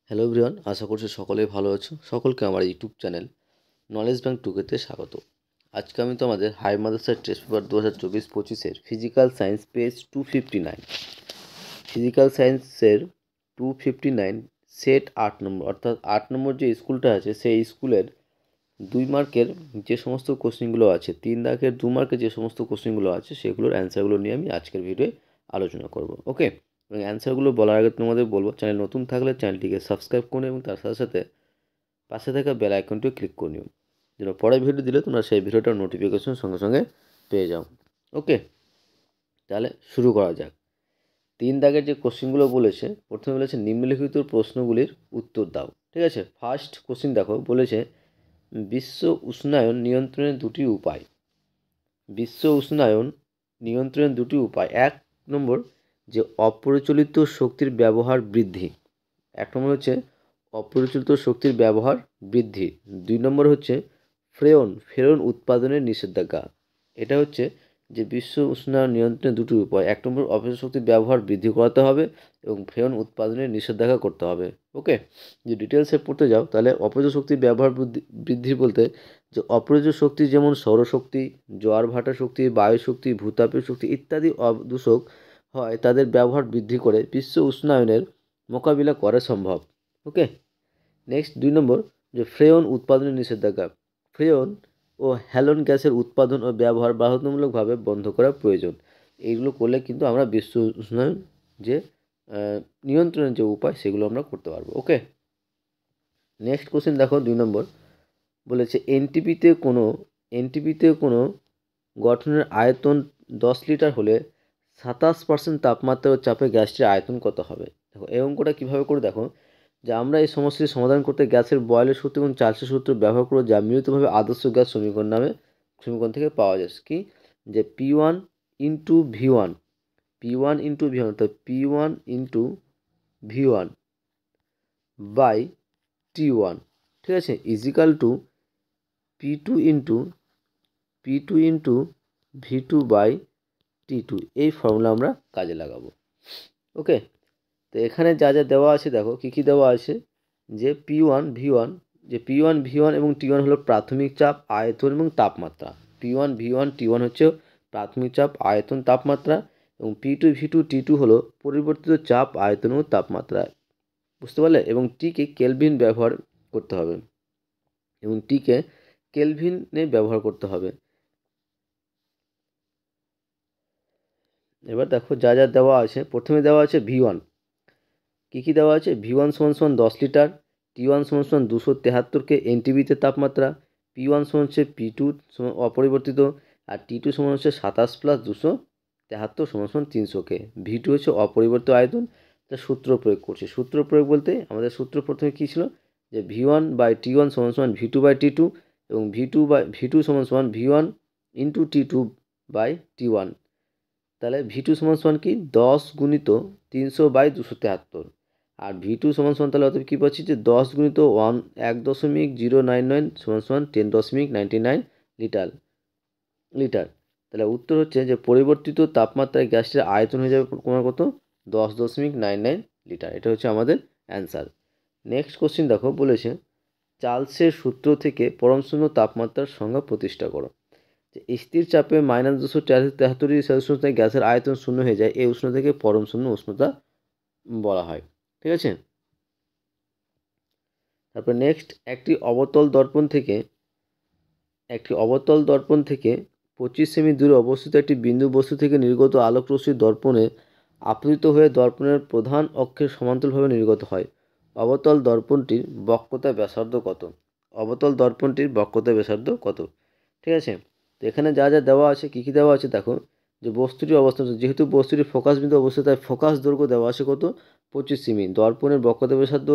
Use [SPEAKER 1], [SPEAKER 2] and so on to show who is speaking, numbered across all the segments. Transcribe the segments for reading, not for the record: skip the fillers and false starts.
[SPEAKER 1] Hello everyone, আশা করছি সকলেই ভালো আছো। সকলকে আমার ইউটিউব চ্যানেল নলেজ ব্যাংক টুকেতে স্বাগত। আজকে আমি তোমাদের হাই মাদ্রাসার test paper 2024-25 physical science page 259, physical সায়েন্সের 259 সেট 8 নম্বর, অর্থাৎ 8 নম্বর যে স্কুলটা আছে সেই স্কুলের 2 মার্কের যে সমস্ত কোশ্চেনগুলো আছে, 3 দাগের 2 মার্কের যে সমস্ত কোশ্চেনগুলো আছে সেগুলোর অ্যান্সারগুলো নিয়ে আমি আজকের ভিডিওয়ে আলোচনা করব। ওকে, এবং অ্যান্সারগুলো বলার আগে তোমাদের বলবো, চ্যানেল নতুন থাকলে চ্যানেলটিকে সাবস্ক্রাইব করে এবং তার সাথে সাথে পাশে থাকা বেল আইকনটিও ক্লিক করে নিও, যেন পরে ভিডিও দিলে তোমরা সেই ভিডিওটার নোটিফিকেশন সঙ্গে সঙ্গে পেয়ে যাও। ওকে, তাহলে শুরু করা যাক। 3 দাগের যে কোশ্চেনগুলো বলেছে, প্রথমে বলেছে নিম্নলিখিত প্রশ্নগুলির উত্তর দাও। ঠিক আছে, ফার্স্ট কোশ্চেন দেখো, বলেছে বিশ্ব উষ্ণায়ন নিয়ন্ত্রণের দুটি উপায়। বিশ্ব উষ্ণায়ন নিয়ন্ত্রণের দুটি উপায়: 1 নম্বর যে অপরিচালিত শক্তির ব্যবহার বৃদ্ধি, 1 নম্বর হচ্ছে অপরিচালিত শক্তির ব্যবহার বৃদ্ধি। 2 নম্বর হচ্ছে ফেরন উৎপাদনের নিষেধাজ্ঞা। এটা হচ্ছে যে বিশ্ব উষ্ণায়ন নিয়ন্ত্রণের দুটি উপায়: 1 নম্বর অপরিচালিত শক্তির ব্যবহার বৃদ্ধি করাতে হবে এবং ফেরন উৎপাদনের নিষেধাজ্ঞা করতে হবে। ওকে, যে ডিটেলসে পড়তে যাও তাহলে অপরিচালিত শক্তির ব্যবহার বৃদ্ধি বলতে যে অপরিহার্য শক্তি যেমন সৌরশক্তি, জোয়ার ভাটা শক্তি, বায়ু শক্তি, ভূতাপীয় শক্তি ইত্যাদি দূষক হয়, তাদের ব্যবহার বৃদ্ধি করে বিশ্ব উষ্ণায়নের মোকাবিলা করা সম্ভব। ওকে, নেক্সট 2 নম্বর যে ফ্রেয়ন উৎপাদনের নিষেধাজ্ঞা। ফ্রেয়ন ও হ্যালোন গ্যাসের উৎপাদন ও ব্যবহার বাধ্যতামূলকভাবে বন্ধ করা প্রয়োজন। এইগুলো করলে কিন্তু আমরা বিশ্ব উষ্ণায়ন যে নিয়ন্ত্রণের যে উপায় সেগুলো আমরা করতে পারবো। ওকে, নেক্সট কোশ্চেন দেখো, 2 নম্বর বলেছে এনটিপিতে কোনো গঠনের আয়তন 10 লিটার হলে 27% তাপমাত্রা ও চাপে গ্যাসটির আয়তন কত হবে। দেখো এই অঙ্কটা কীভাবে করে, দেখো যে আমরা এই সমস্যাটি সমাধান করতে গ্যাসের বয়লের সূত্র এবং চার্লসের সূত্র ব্যবহার করে যা মিলিতভাবে আদর্শ গ্যাস সমীকরণ থেকে পাওয়া যায় কি, যে P1 ইন্টু V1, অর্থাৎ P1 into V1 by T1, ঠিক আছে, is equal two P2 into V2 by T2। এই ফর্মুলা আমরা কাজে লাগাবো। ওকে, তো এখানে যা যা দেওয়া আছে দেখো কী কী দেওয়া আছে, যে P1 V1 এবং T1 হলো প্রাথমিক চাপ, আয়তন এবং তাপমাত্রা। P1 V1 T1 হচ্ছে প্রাথমিক চাপ, আয়তন, তাপমাত্রা, এবং P2 V2 T2 হলো পরিবর্তিত চাপ, আয়তন ও তাপমাত্রা। বুঝতে পারলে? এবং টিকে কেলভিন ব্যবহার করতে হবে, এবার দেখো যা যা দেওয়া আছে, প্রথমে দেওয়া আছে V1, কী দেওয়া আছে, V1 সমান 10 লিটার, T1 সমান 273 এনটিভিতে তাপমাত্রা, P1 সমান হচ্ছে P2 অপরিবর্তিত, আর T2 সমান হচ্ছে 27 প্লাস 273 সমান 300 V2 হচ্ছে অপরিবর্তিত আয়তন। তা সূত্র প্রয়োগ করছি। সূত্র প্রয়োগ বলতে আমাদের সূত্র প্রথমে কী ছিল, যে V1 বাই T1 সমান V2 বাই T2, এবং V2 সমান V1 into T2 by T1। তাহলে V2 সমান কি 10 গুণিত 300 বাই 273, আর V2 সমান তাহলে অতএব কী পাচ্ছি, যে 10 গুণিত 1.099 সমান 10.99 লিটার। তাহলে উত্তর হচ্ছে যে পরিবর্তিত তাপমাত্রায় গ্যাসটির আয়তন হয়ে যাবে তোমার কত, 10.99 লিটার। এটা হচ্ছে আমাদের অ্যান্সার। নেক্সট কোশ্চেন দেখো, বলেছে চার্লসের সূত্র থেকে পরম শূন্য তাপমাত্রার সংজ্ঞা প্রতিষ্ঠা করো। যে স্থির চাপে -273 ডিগ্রি সেলসিয়াস উষ্ণতায় গ্যাসের আয়তন শূন্য হয়ে যায়, এই উষ্ণতাকে পরম শূন্য উষ্ণতা বলা হয়। ঠিক আছে, তারপর নেক্সট, একটি অবতল দর্পণ থেকে 25 সেমি দূরে অবস্থিত একটি বিন্দু বস্তু থেকে নির্গত আলোক রশ্মি দর্পণে আপতিত হয়ে দর্পণের প্রধান অক্ষের সমান্তরালভাবে নির্গত হয়। অবতল দর্পণটির বক্রতা ব্যাসার্ধ কত? ঠিক আছে, তো এখানে যা যা দেওয়া আছে, কী দেওয়া আছে দেখো, যে বস্তুটির অবস্থান, যেহেতু বস্তুটির ফোকাস বিন্দু অবস্থিত, তাই ফোকাস দৈর্ঘ্য দেওয়া আছে কত, 25 সেমি। দর্পণের বক্রতা ব্যাসার্ধ,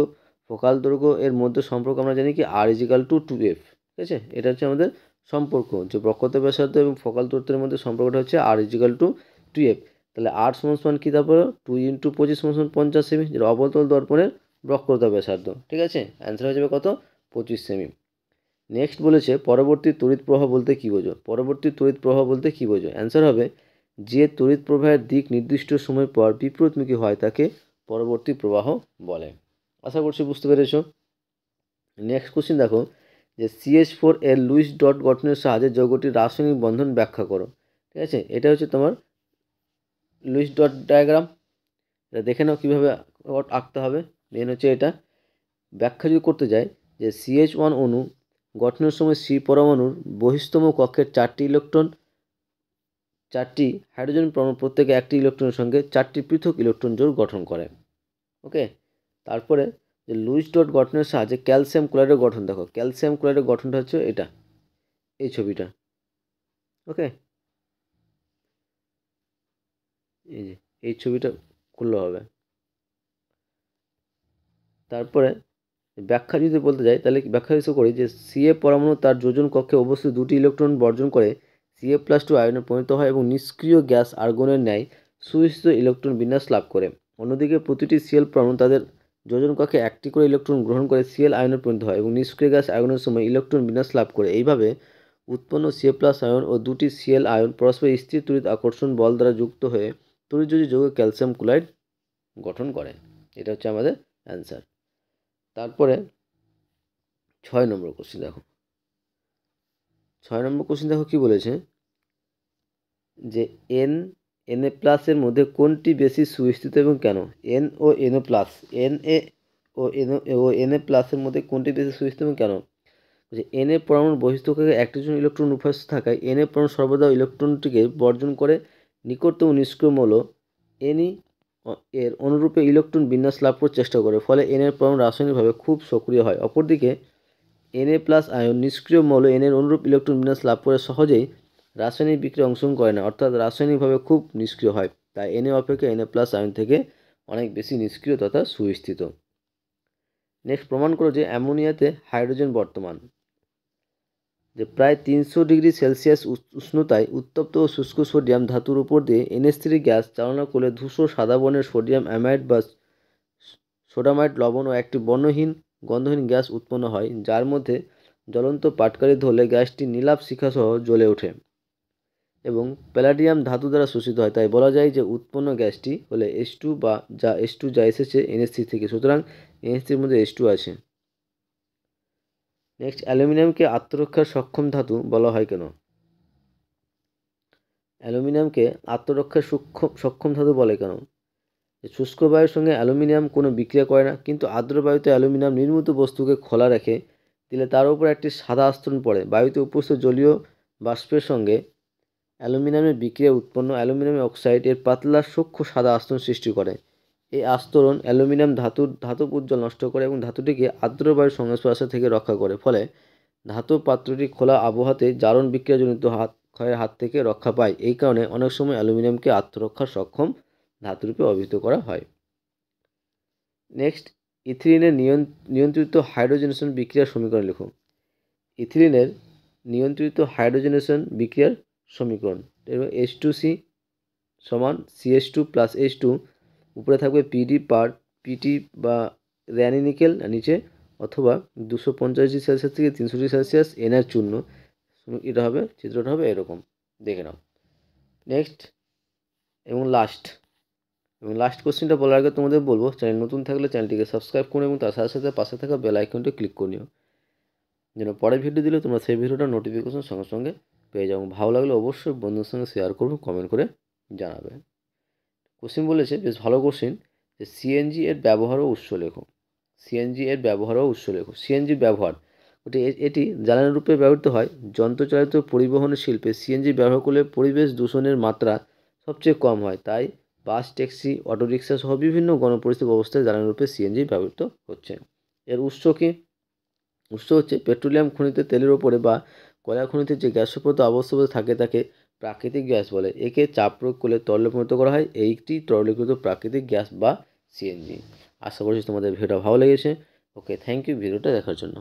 [SPEAKER 1] ফোকাল দৈর্ঘ্য এর মধ্যে সম্পর্ক আমরা জানি কি, R=2F। ঠিক আছে, এটা হচ্ছে আমাদের সম্পর্ক, যে বক্রতা ব্যাসার্ধ এবং ফোকাল দূরত্বের মধ্যে সম্পর্কটা হচ্ছে R=2F। তাহলে R সমান কি, তারপর 2 ইন্টু 25 সমান 50 সেমি, যেটা অবতল দর্পণের বক্রতা ব্যাসার্ধ। ঠিক আছে, অ্যান্সার হয়ে যাবে কত, 25 সেমি। নেক্সট বলেছে পরবর্তী তড়িৎ প্রবাহ বলতে কী বোঝো। অ্যান্সার হবে যে তড়িৎ প্রবাহের দিক নির্দিষ্ট সময় পর বিপরীতমুখী হয় তাকে পরবর্তী প্রবাহ বলে। আশা করছি বুঝতে পেরেছো। নেক্সট কোশ্চেন দেখো যে CH4 এর লুইস ডট গঠনের সাহায্যে যৌগটির রাসায়নিক বন্ধন ব্যাখ্যা করো। ঠিক আছে, এটা হচ্ছে তোমার লুইস ডট ডায়াগ্রাম। এটা দেখে নাও কীভাবে আঁকতে হবে। মেন হচ্ছে এটা ব্যাখ্যা যদি করতে যাই যে CH1 অণু গঠনের সময় C পরমাণুর বহিস্তম কক্ষের 4টি ইলেকট্রন 4টি হাইড্রোজেন পরমাণু প্রত্যেকে একটি ইলেকট্রনের সঙ্গে 4টি পৃথক ইলেকট্রন জোড় গঠন করে। ওকে, তারপরে যে লুইস ডট গঠনের সাহায্যে ক্যালসিয়াম ক্লোরাইডের গঠন দেখো। ক্যালসিয়াম ক্লোরাইডের গঠনটা হচ্ছে এটা, এই ছবিটা। ওকে, এই যে এই ছবিটা খুললে হবে। তারপরে ব্যাখ্যা যদি বলতে যাই তাহলে ব্যাখ্যা হিসেবে করি যে Ca পরমাণু তার যোজন কক্ষে অবস্থিত 2টি ইলেকট্রন বর্জন করে Ca+2 আয়নে পরিণত হয় এবং নিষ্ক্রিয় গ্যাস আর্গনের ন্যায় সুস্থিত ইলেকট্রন বিন্যাস লাভ করে। অন্যদিকে প্রতিটি Cl পরমাণু তাদের যোজন কক্ষে একটি করে ইলেকট্রন গ্রহণ করে Cl আয়নে পরিণত হয় এবং নিষ্ক্রিয় গ্যাস আর্গনের সময় ইলেকট্রন বিন্যাস লাভ করে। এইভাবে উৎপন্ন Ca+ আয়ন ও দুটি Cl আয়ন পরস্পর স্থির তড়িৎ আকর্ষণ বল দ্বারা যুক্ত হয়ে তড়িৎযোজী যৌগ ক্যালসিয়াম ক্লোরাইড গঠন করে। এটা হচ্ছে আমাদের অ্যান্সার। তারপরে 6 নম্বর কোশ্চেন দেখো। 6 নম্বর কোশ্চেন দেখো কি বলেছে যে Na+ এর মধ্যে কোনটি বেশি সুস্থিত এবং কেন। N ও Na+, Na+ এর মধ্যে কোনটি বেশি সুস্থিত এবং কেন। যে Na পরমাণুর বহিঃস্থকে একটি জন ইলেকট্রন উপস্থিত থাকায় Na পরমাণু সর্বদা ইলেকট্রনটিকে বর্জন করে নিকটতম নিষ্ক্রিয় মৌল Ne এর অনুরূপে ইলেকট্রন বিন্যাস লাভ করার চেষ্টা করে, ফলে Na পরমাণু রাসায়নিকভাবে খুব সক্রিয় হয়। অপরদিকে Na+ আয়ন নিষ্ক্রিয় মৌল N এর অনুরূপ ইলেকট্রন বিন্যাস লাভ করে সহজেই রাসায়নিক বিক্রিয়ায় অংশগ্রহণ করে না, অর্থাৎ রাসায়নিকভাবে খুব নিষ্ক্রিয় হয়। তাই Na অপেক্ষা Na+ আয়ন থেকে অনেক বেশি নিষ্ক্রিয় তথা সুস্থিত। নেক্সট প্রমাণ করো যে অ্যামোনিয়াতে হাইড্রোজেন বর্তমান। যে প্রায় 300 ডিগ্রি সেলসিয়াস উষ্ণতায় উত্তপ্ত ও শুষ্ক সোডিয়াম ধাতুর উপর দিয়ে NH3 গ্যাস চালনা করলে ধূসর সাদা বর্ণের সোডিয়াম অ্যামাইড বা সোডামাইড লবণ ও একটি বর্ণহীন গন্ধহীন গ্যাস উৎপন্ন হয়, যার মধ্যে জ্বলন্ত পাটকাঠি ধরলে গ্যাসটি নীলাভ শিখাসহ জ্বলে ওঠে এবং প্যালাডিয়াম ধাতু দ্বারা শোষিত হয়। তাই বলা যায় যে উৎপন্ন গ্যাসটি হলে H2 বা H2 যা এসেছে NH3 থেকে, সুতরাং NH3 এর মধ্যে H2 আছে। নেক্সট অ্যালুমিনিয়ামকে আত্মরক্ষার সক্ষম ধাতু বলা হয় কেন। অ্যালুমিনিয়ামকে আত্মরক্ষার সক্ষম ধাতু বলে কেন। শুষ্ক বায়ুর সঙ্গে অ্যালুমিনিয়াম কোনো বিক্রিয়া করে না, কিন্তু আর্দ্র বায়ুতে অ্যালুমিনিয়াম নির্মিত বস্তুকে খোলা রেখে দিলে তার উপর একটি সাদা আস্তরণ পড়ে। বায়ুতে উপস্থিত জলীয় বাষ্পের সঙ্গে অ্যালুমিনিয়ামের বিক্রিয়া উৎপন্ন অ্যালুমিনিয়াম অক্সাইড এর পাতলা সূক্ষ্ম সাদা আস্তরণ সৃষ্টি করে। এই আস্তরণ অ্যালুমিনিয়াম ধাতব উজ্জ্বল নষ্ট করে এবং ধাতুটিকে আর্দ্র বায়ুর সংস্পর্শ থেকে রক্ষা করে, ফলে ধাতব পাত্রটি খোলা আবহাওয়াতে জারণ বিক্রিয়াজনিত ক্ষয়ের হাত থেকে রক্ষা পায়। এই কারণে অনেক সময় অ্যালুমিনিয়ামকে আত্মরক্ষার সক্ষম ধাতুরূপে অভিহিত করা হয়। নেক্সট ইথিলিনের নিয়ন্ত্রিত হাইড্রোজেনেশন বিক্রিয়ার সমীকরণ লিখো। ইথিলিনের নিয়ন্ত্রিত হাইড্রোজেনেশন বিক্রিয়ার সমীকরণ H2C সমান CH2 প্লাস H2, উপরে থাকবে PT বা র্যানি নিকেল, নিচে অথবা 250 ডিগ্রি সেলসিয়াস থেকে 300 ডিগ্রি সেলসিয়াস এনার চূর্ণ। এটা হবে, চিত্রটা হবে এরকম, দেখে নাও। নেক্সট এবং লাস্ট কোশ্চেনটা বলার আগে তোমাদের বলবো, চ্যানেল নতুন থাকলে চ্যানেলটিকে সাবস্ক্রাইব করো এবং তার সাথে সাথে পাশে থাকা বেল আইকনটি ক্লিক করে নিও, যেন পরের ভিডিও দিলে তোমরা সেই ভিডিওটা নোটিফিকেশন সঙ্গে সঙ্গে পেয়ে যাও। ভালো লাগলে অবশ্যই বন্ধুদের সঙ্গে শেয়ার করবে, কমেন্ট করে জানাবে। কোশ্চেন বলেছে, বেশ ভালো কোশ্চেন, যে সিএনজি এর ব্যবহার ও উৎস লেখো। সিএনজি এর ব্যবহার ও উৎস লেখো। সিএনজির ব্যবহার, এটি জ্বালানি রূপে ব্যবহৃত হয়। যন্ত্রচালিত পরিবহন শিল্পে সিএনজি ব্যবহার করলে পরিবেশ দূষণের মাত্রা সবচেয়ে কম হয়। তাই বাস, ট্যাক্সি, অটোরিক্সা সহ বিভিন্ন গণপরিবহন ব্যবস্থায় জ্বালানি রূপে সিএনজি ব্যবহৃত হচ্ছে। এর উৎস কি? উৎস হচ্ছে পেট্রোলিয়াম খনিতে তেলের ওপরে বা কয়লা খনিতে যে গ্যাস পদার্থ আবশ্যক থাকে তাকে প্রাকৃতিক গ্যাস বলে। একে চাপ প্রয়োগ করলে তরলে পরিণত করা হয়। এইটি তরলীকৃত প্রাকৃতিক গ্যাস বা সিএনজি। আশা করছি তোমাদের ভিডিওটা ভালো লেগেছে। ওকে, থ্যাংক ইউ ভিডিওটা দেখার জন্য।